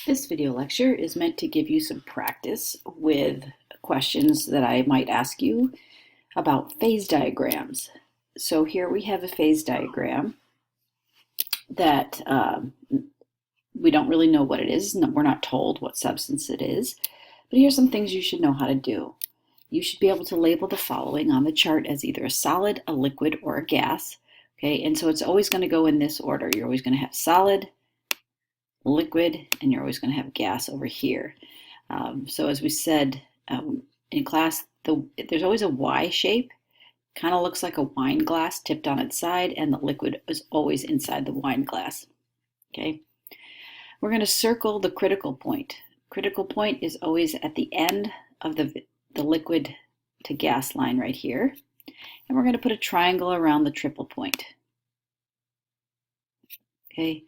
This video lecture is meant to give you some practice with questions that I might ask you about phase diagrams. So here we have a phase diagram that we don't really know what it is. We're not told what substance it is, but here's some things you should know how to do. You should be able to label the following on the chart as either a solid, a liquid, or a gas. Okay, and so it's always going to go in this order. You're always going to have solid, liquid, and you're always going to have gas over here. So as we said in class, there's always a Y shape. Kind of looks like a wine glass tipped on its side, and the liquid is always inside the wine glass. Okay, we're going to circle the critical point. Critical point is always at the end of the liquid to gas line right here. And we're going to put a triangle around the triple point. Okay,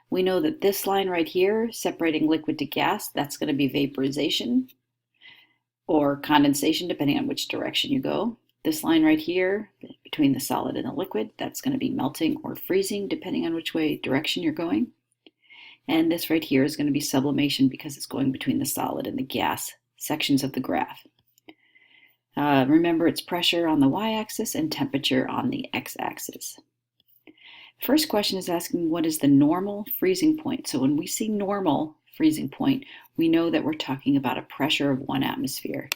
we know that this line right here, separating liquid to gas, that's going to be vaporization or condensation, depending on which direction you go. This line right here, between the solid and the liquid, that's going to be melting or freezing, depending on which direction you're going. And this right here is going to be sublimation because it's going between the solid and the gas sections of the graph. Remember, it's pressure on the y-axis and temperature on the x-axis. First question is asking, what is the normal freezing point? So when we see normal freezing point, we know that we're talking about a pressure of 1 atmosphere.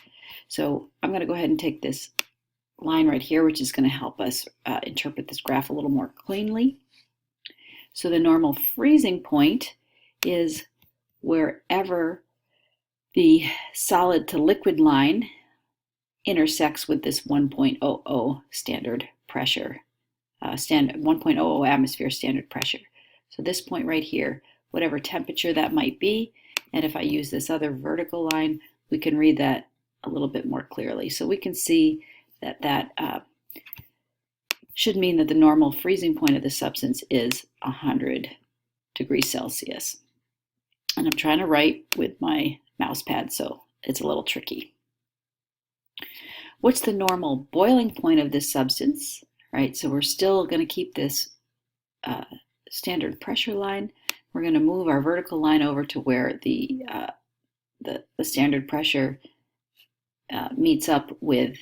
So I'm going to go ahead and take this line right here, which is going to help us interpret this graph a little more cleanly. So the normal freezing point is wherever the solid to liquid line intersects with this 1.00 standard pressure, 1.00 atmosphere standard pressure. So this point right here, whatever temperature that might be, and if I use this other vertical line, we can read that a little bit more clearly. So we can see that that should mean that the normal freezing point of the substance is 100 degrees Celsius. And I'm trying to write with my mouse pad, so it's a little tricky. What's the normal boiling point of this substance? Right, so we're still going to keep this standard pressure line. We're going to move our vertical line over to where the standard pressure meets up with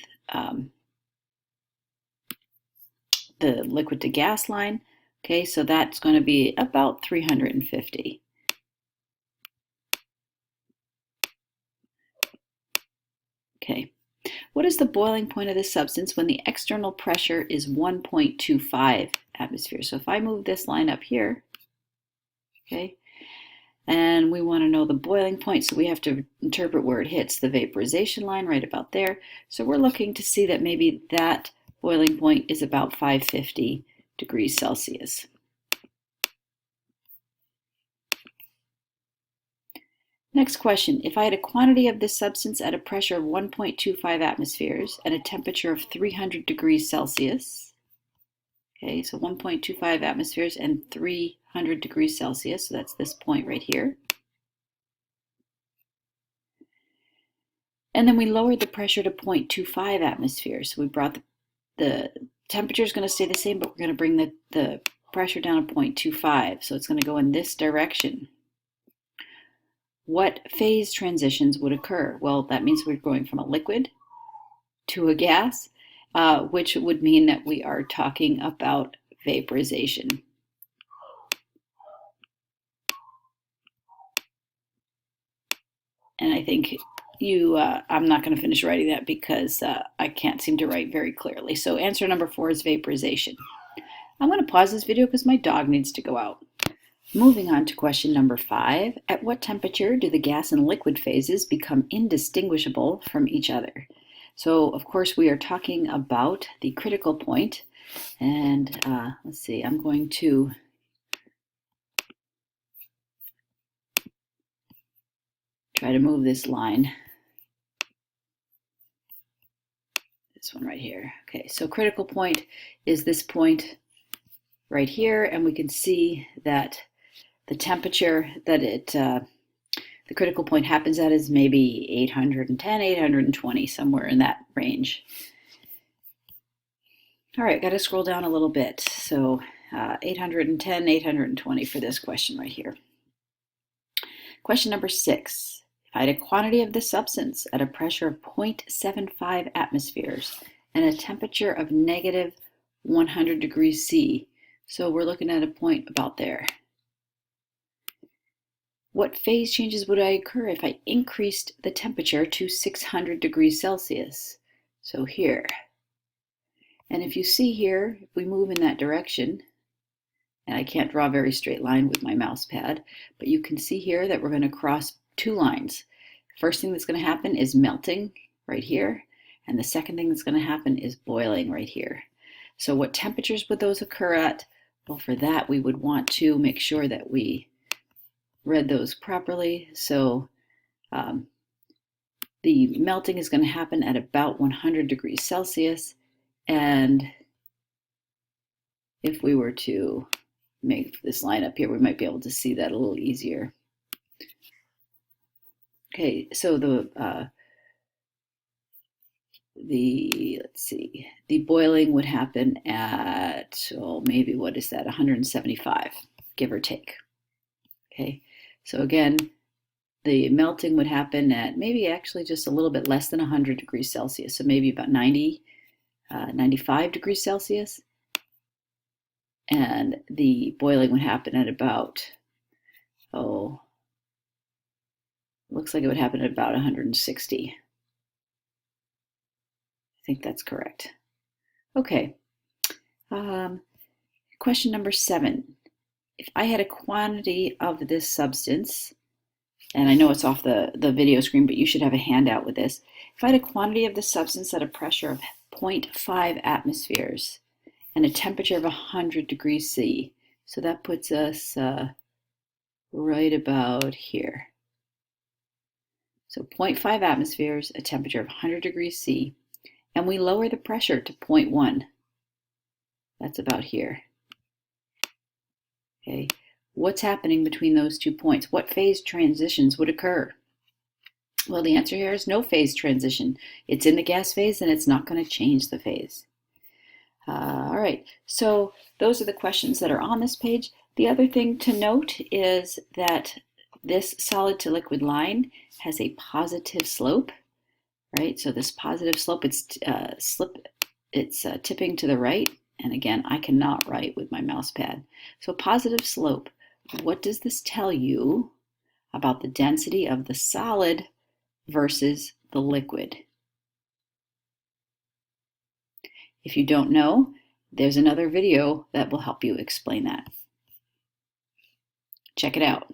the liquid to gas line. Okay, so that's going to be about 350. Okay. What is the boiling point of this substance when the external pressure is 1.25 atmospheres? So if I move this line up here, okay, and we want to know the boiling point, so we have to interpret where it hits the vaporization line right about there. So we're looking to see that maybe that boiling point is about 550 degrees Celsius. Next question, if I had a quantity of this substance at a pressure of 1.25 atmospheres and a temperature of 300 degrees Celsius, okay, so 1.25 atmospheres and 300 degrees Celsius, so that's this point right here. And then we lowered the pressure to 0.25 atmospheres. So we brought the temperature is going to stay the same, but we're going to bring the pressure down to 0.25. So it's going to go in this direction. What phase transitions would occur? Well, that means we're going from a liquid to a gas, which would mean that we are talking about vaporization. And I think I'm not going to finish writing that because I can't seem to write very clearly. So answer number 4 is vaporization. I'm going to pause this video because my dog needs to go out. Moving on to question number 5. At what temperature do the gas and liquid phases become indistinguishable from each other? So, of course, we are talking about the critical point. And let's see, I'm going to try to move this line. This one right here. Okay, so critical point is this point right here, and we can see that the temperature that the critical point happens at is maybe 810, 820, somewhere in that range. All right, got to scroll down a little bit. So 810, 820 for this question right here. Question number 6. If I had a quantity of the substance at a pressure of 0.75 atmospheres and a temperature of negative 100 degrees C, so we're looking at a point about there. What phase changes would occur if I increased the temperature to 600 degrees Celsius? So here. And if you see here, if we move in that direction, and I can't draw a very straight line with my mouse pad, but you can see here that we're going to cross two lines. First thing that's going to happen is melting right here, and the second thing that's going to happen is boiling right here. So what temperatures would those occur at? Well, for that we would want to make sure that we read those properly. So the melting is going to happen at about 100 degrees Celsius, and if we were to make this line up here, we might be able to see that a little easier. Okay, so let's see, the boiling would happen at, oh, maybe what is that, 175, give or take. Okay, so again, the melting would happen at maybe actually just a little bit less than 100 degrees Celsius, so maybe about 95 degrees Celsius. And the boiling would happen at about, oh, looks like it would happen at about 160. I think that's correct. Okay. Question number 7. If I had a quantity of this substance, and I know it's off the video screen, but you should have a handout with this. If I had a quantity of the substance at a pressure of 0.5 atmospheres and a temperature of 100 degrees C, so that puts us right about here. So 0.5 atmospheres, a temperature of 100 degrees C, and we lower the pressure to 0.1. That's about here. Okay, what's happening between those 2 points? What phase transitions would occur? Well, the answer here is no phase transition. It's in the gas phase and it's not going to change the phase. All right, so those are the questions that are on this page. The other thing to note is that this solid to liquid line has a positive slope, right? So this positive slope, it's tipping to the right. And again, I cannot write with my mouse pad. So positive slope, what does this tell you about the density of the solid versus the liquid? If you don't know, there's another video that will help you explain that. Check it out.